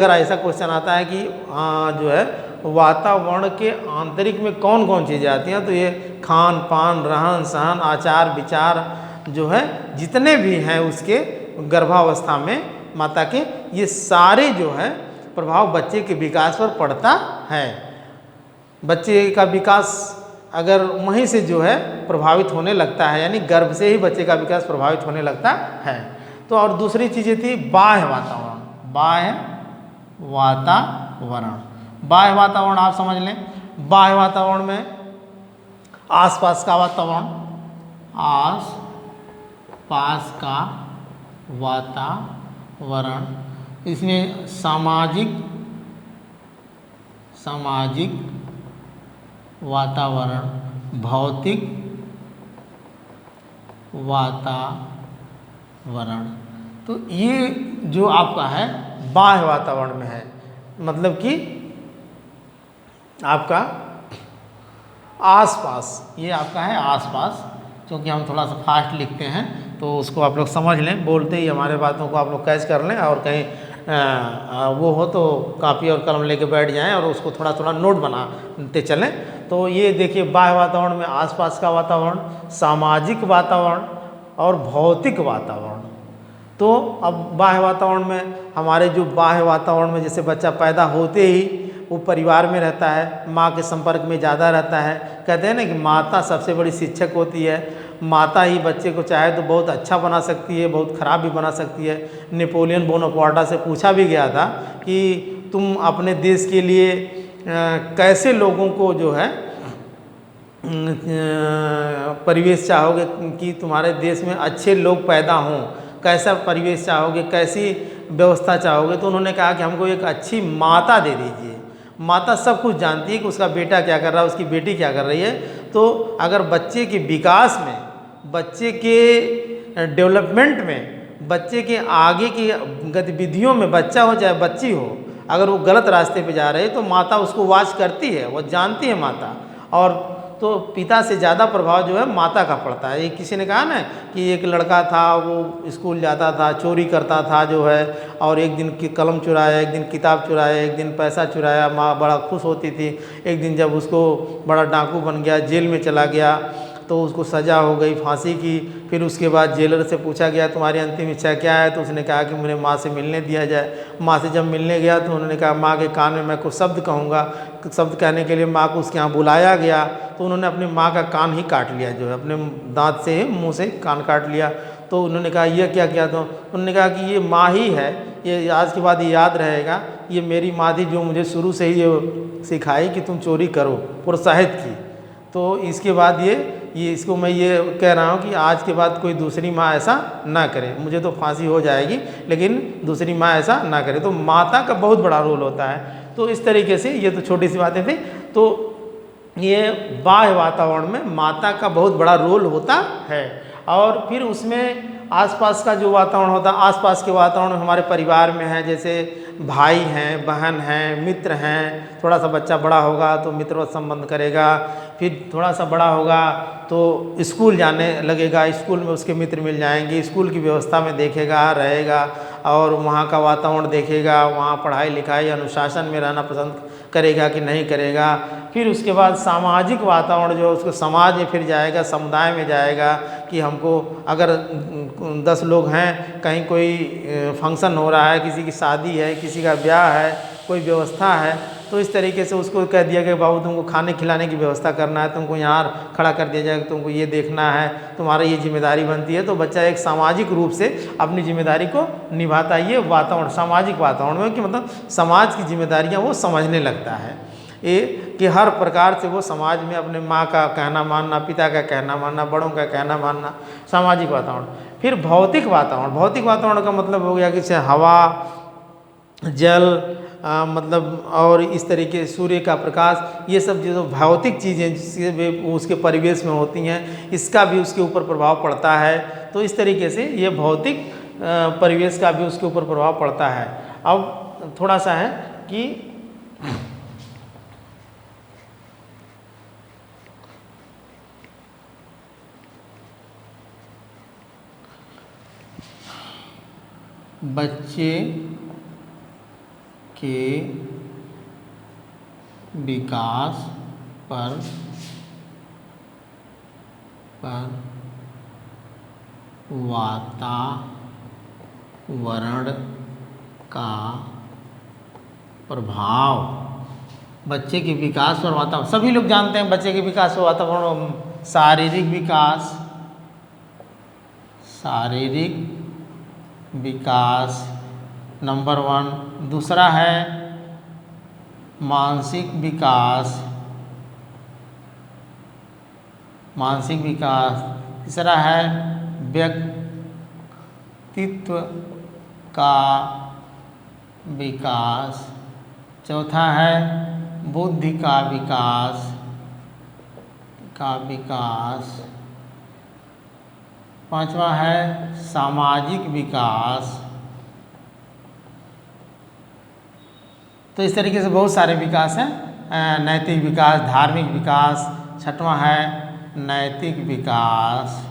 अगर ऐसा क्वेश्चन आता है कि जो है वातावरण के आंतरिक में कौन कौन चीज़ें आती हैं, तो ये खान पान, रहन सहन, आचार विचार जो है जितने भी हैं उसके गर्भावस्था में माता के, ये सारे जो है प्रभाव बच्चे के विकास पर पड़ता है। बच्चे का विकास अगर वहीं से जो है प्रभावित होने लगता है, यानी गर्भ से ही बच्चे का विकास प्रभावित होने लगता है। तो और दूसरी चीज़ें थी बाह्य वातावरण। बाह्य वातावरण आप समझ लें। बाह्य वातावरण में आसपास का वातावरण, इसमें सामाजिक वातावरण, भौतिक वातावरण। तो ये जो आपका है बाह्य वातावरण में है, मतलब कि आपका आसपास, ये आपका है आसपास। क्योंकि हम थोड़ा सा फास्ट लिखते हैं तो उसको आप लोग समझ लें, बोलते ही हमारे बातों को आप लोग कैच कर लें, और कहीं वो हो तो कापी और कलम लेके बैठ जाएं और उसको थोड़ा थोड़ा नोट बनाते चलें। तो ये देखिए बाह्य वातावरण में आसपास का वातावरण, सामाजिक वातावरण और भौतिक वातावरण। तो अब बाह्य वातावरण में हमारे जो बाह्य वातावरण में जैसे बच्चा पैदा होते ही वो परिवार में रहता है, माँ के संपर्क में ज़्यादा रहता है। कहते हैं ना कि माता सबसे बड़ी शिक्षक होती है। माता ही बच्चे को चाहे तो बहुत अच्छा बना सकती है, बहुत ख़राब भी बना सकती है। नेपोलियन बोनापार्ट से पूछा भी गया था कि तुम अपने देश के लिए कैसे लोगों को जो है परिवेश चाहोगे कि तुम्हारे देश में अच्छे लोग पैदा हों, कैसा परिवेश चाहोगे, कैसी व्यवस्था चाहोगे। तो उन्होंने कहा कि हमको एक अच्छी माता दे दीजिए। माता सब कुछ जानती है कि उसका बेटा क्या कर रहा है, उसकी बेटी क्या कर रही है। तो अगर बच्चे के विकास में, बच्चे के डेवलपमेंट में, बच्चे के आगे की गतिविधियों में, बच्चा हो चाहे बच्ची हो, अगर वो गलत रास्ते पे जा रहे हैं तो माता उसको वॉच करती है, वो जानती है माता। और तो पिता से ज़्यादा प्रभाव जो है माता का पड़ता है। ये किसी ने कहा ना कि एक लड़का था, वो स्कूल जाता था, चोरी करता था जो है, और एक दिन की कलम चुराया, एक दिन किताब चुराया, एक दिन पैसा चुराया, माँ बड़ा खुश होती थी। एक दिन जब उसको बड़ा डाकू बन गया, जेल में चला गया, तो उसको सज़ा हो गई फांसी की। फिर उसके बाद जेलर से पूछा गया तुम्हारी अंतिम इच्छा क्या है, तो उसने कहा कि मुझे माँ से मिलने दिया जाए। माँ से जब मिलने गया तो उन्होंने कहा माँ के कान में मैं कुछ शब्द कहूँगा। शब्द कहने के लिए माँ को उसके यहाँ बुलाया गया, तो उन्होंने अपनी माँ का कान ही काट लिया, जो है अपने दांत से मुँह से कान काट लिया। तो उन्होंने कहा ये क्या किया? तो उन्होंने कहा कि ये माँ ही है, ये आज के बाद ये याद रहेगा, ये मेरी माँ थी जो मुझे शुरू से ही ये सिखाई कि तुम चोरी करो, प्रोत्साहित की। तो इसके बाद ये इसको मैं ये कह रहा हूँ कि आज के बाद कोई दूसरी माँ ऐसा ना करे। मुझे तो फांसी हो जाएगी लेकिन दूसरी माँ ऐसा ना करे। तो माता का बहुत बड़ा रोल होता है। तो इस तरीके से ये तो छोटी सी बातें थी। तो ये बाह्य वातावरण में माता का बहुत बड़ा रोल होता है। और फिर उसमें आसपास का जो वातावरण होता है, आसपास के वातावरण हमारे परिवार में है, जैसे भाई हैं, बहन हैं, मित्र हैं। थोड़ा सा बच्चा बड़ा होगा तो मित्रवत संबंध करेगा, फिर थोड़ा सा बड़ा होगा तो स्कूल जाने लगेगा, स्कूल में उसके मित्र मिल जाएंगे, स्कूल की व्यवस्था में देखेगा, रहेगा और वहाँ का वातावरण देखेगा, वहाँ पढ़ाई लिखाई अनुशासन में रहना पसंद करेगा कि नहीं करेगा। फिर उसके बाद सामाजिक वातावरण जो है उसको समाज में फिर जाएगा, समुदाय में जाएगा कि हमको अगर 10 लोग हैं, कहीं कोई फंक्शन हो रहा है, किसी की शादी है, किसी का ब्याह है, कोई व्यवस्था है, तो इस तरीके से उसको कह दिया कि बाबू तुमको खाने खिलाने की व्यवस्था करना है, तुमको यहाँ खड़ा कर दिया जाएगा, तुमको ये देखना है, तुम्हारा ये जिम्मेदारी बनती है। तो बच्चा एक सामाजिक रूप से अपनी जिम्मेदारी को निभाता है। ये वातावरण सामाजिक वातावरण में कि मतलब समाज की जिम्मेदारियाँ वो समझने लगता है। ये कि हर प्रकार से वो समाज में अपने माँ का कहना मानना, पिता का कहना मानना, बड़ों का कहना मानना, सामाजिक वातावरण। फिर भौतिक वातावरण। भौतिक वातावरण का मतलब हो गया कि जैसे हवा, जल, मतलब और इस तरीके सूर्य का प्रकाश, ये सब जो भौतिक चीज़ें जिससे उसके परिवेश में होती हैं, इसका भी उसके ऊपर प्रभाव पड़ता है। तो इस तरीके से ये भौतिक परिवेश का भी उसके ऊपर प्रभाव पड़ता है। अब थोड़ा सा है कि बच्चे के विकास पर वातावरण का प्रभाव, बच्चे के विकास पर वातावरण, सभी लोग जानते हैं बच्चे के विकास पर वातावरण, शारीरिक विकास नंबर 1, दूसरा है मानसिक विकास, तीसरा है व्यक्तित्व का विकास, चौथा है बुद्धि का विकास, पांचवा है सामाजिक विकास। तो इस तरीके से बहुत सारे विकास हैं, नैतिक विकास, धार्मिक विकास, छठवां है नैतिक विकास,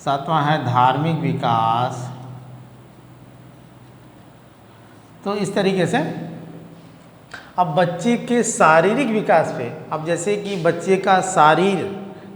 सातवां है धार्मिक विकास। तो इस तरीके से अब बच्चे के शारीरिक विकास पे, अब जैसे कि बच्चे का शरीर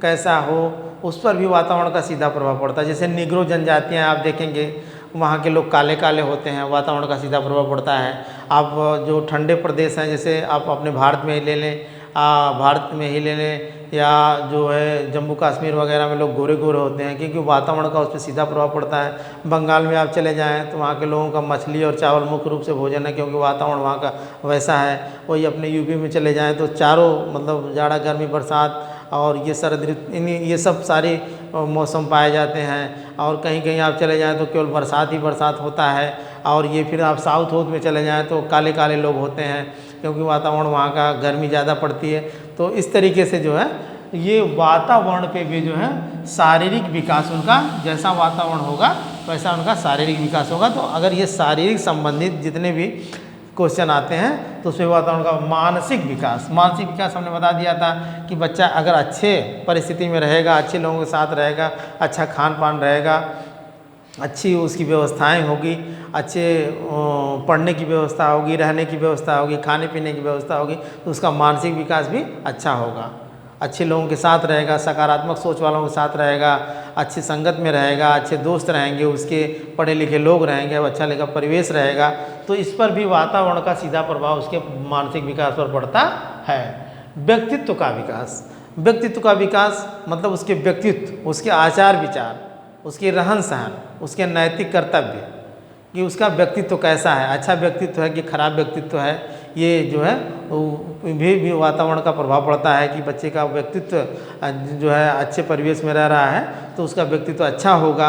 कैसा हो उस पर भी वातावरण का सीधा प्रभाव पड़ता है। जैसे निग्रो जनजातियाँ आप देखेंगे, वहाँ के लोग काले काले होते हैं, वातावरण का सीधा प्रभाव पड़ता है। आप जो ठंडे प्रदेश हैं, जैसे आप अपने भारत में ही ले लें, या जो है जम्मू कश्मीर वगैरह में लोग गोरे गोरे होते हैं, क्योंकि वातावरण का उस पर सीधा प्रभाव पड़ता है। बंगाल में आप चले जाएं तो वहाँ के लोगों का मछली और चावल मुख्य रूप से भोजन है, क्योंकि वातावरण वहाँ का वैसा है। वही अपने यूपी में चले जाएं तो चारों मतलब जाड़ा गर्मी बरसात और ये शरद ऋतु, ये सब सारे मौसम पाए जाते हैं। और कहीं कहीं आप चले जाएँ तो केवल बरसात ही बरसात होता है। और ये फिर आप साउथ में चले जाएँ तो काले काले लोग होते हैं, क्योंकि वातावरण वहाँ का गर्मी ज़्यादा पड़ती है। तो इस तरीके से जो है ये वातावरण पे भी जो है शारीरिक विकास, उनका जैसा वातावरण होगा वैसा उनका शारीरिक विकास होगा। तो अगर ये शारीरिक संबंधित जितने भी क्वेश्चन आते हैं तो उसमें वातावरण का मानसिक विकास हमने बता दिया था कि बच्चा अगर अच्छे परिस्थिति में रहेगा, अच्छे लोगों के साथ रहेगा, अच्छा खान पान रहेगा, अच्छी उसकी व्यवस्थाएं होगी, अच्छे पढ़ने की व्यवस्था होगी, रहने की व्यवस्था होगी, खाने पीने की व्यवस्था होगी, तो उसका मानसिक विकास भी अच्छा होगा। अच्छे लोगों के साथ रहेगा, सकारात्मक सोच वालों के साथ रहेगा, अच्छी संगत में रहेगा, अच्छे दोस्त रहेंगे, उसके पढ़े लिखे लोग रहेंगे, अच्छा लिखा परिवेश रहेगा, तो इस पर भी वातावरण का सीधा प्रभाव उसके मानसिक विकास पर पड़ता है। व्यक्तित्व का विकास मतलब उसके व्यक्तित्व, उसके आचार विचार, उसके रहन सहन, उसके नैतिक कर्तव्य, कि उसका व्यक्तित्व कैसा है, अच्छा व्यक्तित्व है कि खराब व्यक्तित्व है, ये जो है भी वातावरण का प्रभाव पड़ता है। कि बच्चे का व्यक्तित्व जो है अच्छे परिवेश में रह रहा है तो उसका व्यक्तित्व अच्छा होगा,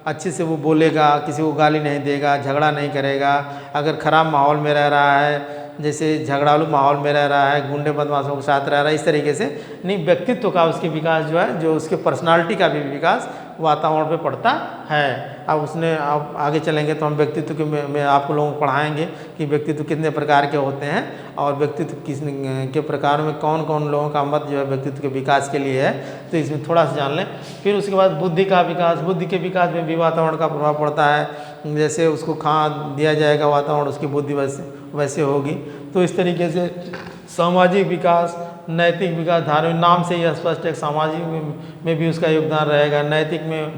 अच्छे से वो बोलेगा, किसी को गाली नहीं देगा, झगड़ा नहीं करेगा। अगर खराब माहौल में रह रहा है, जैसे झगड़ालू माहौल में रह रहा है, गुंडे बदमाशों के साथ रह रहा है, इस तरीके से नहीं, व्यक्तित्व का उसके विकास जो है, जो उसके पर्सनालिटी का भी विकास वातावरण पे पड़ता है। अब आगे चलेंगे तो हम व्यक्तित्व के में आप लोगों को पढ़ाएंगे कि व्यक्तित्व कितने प्रकार के होते हैं और व्यक्तित्व किस के प्रकार में कौन कौन लोगों का मत जो है व्यक्तित्व के विकास के लिए है, तो इसमें थोड़ा सा जान लें। फिर उसके बाद बुद्धि के विकास में भी वातावरण का प्रभाव पड़ता है। जैसे उसको दिया जाएगा वातावरण, उसकी बुद्धि वैसे होगी। तो इस तरीके से सामाजिक विकास, नैतिक विकास, धार्मिक, नाम से ही स्पष्ट है, सामाजिक में भी उसका योगदान रहेगा, नैतिक में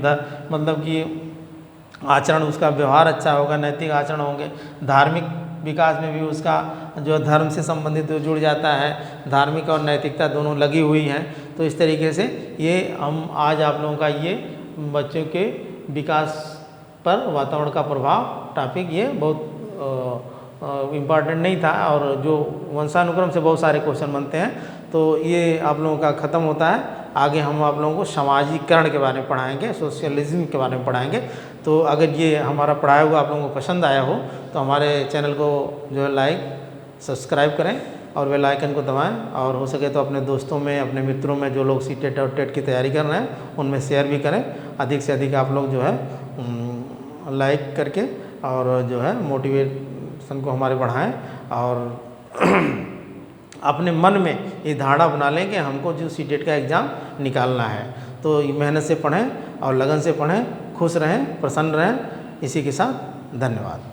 मतलब कि आचरण, उसका व्यवहार अच्छा होगा, नैतिक आचरण होंगे। धार्मिक विकास में भी उसका जो धर्म से संबंधित जुड़ जाता है, धार्मिक और नैतिकता दोनों लगी हुई हैं। तो इस तरीके से ये हम आज आप लोगों का ये बच्चों के विकास पर वातावरण का प्रभाव टॉपिक ये बहुत इम्पॉर्टेंट नहीं था, और जो वंशानुक्रम से बहुत सारे क्वेश्चन बनते हैं, तो ये आप लोगों का ख़त्म होता है। आगे हम आप लोगों को सामाजिकरण के बारे में पढ़ाएंगे, सोशलिज्म के बारे में पढ़ाएंगे। तो अगर ये हमारा पढ़ाया हुआ आप लोगों को पसंद आया हो तो हमारे चैनल को जो है लाइक सब्सक्राइब करें और बेल आइकन को दबाएं, और हो सके तो अपने दोस्तों में, अपने मित्रों में जो लोग सीटेट और टेट की तैयारी कर रहे हैं उनमें शेयर भी करें। अधिक से अधिक आप लोग जो है लाइक करके और जो है मोटिवेशन को हमारे बढ़ाएं, और अपने मन में ये धारणा बना लें कि हमको जो सीटेट का एग्ज़ाम निकालना है। तो मेहनत से पढ़ें और लगन से पढ़ें, खुश रहें, प्रसन्न रहें। इसी के साथ धन्यवाद।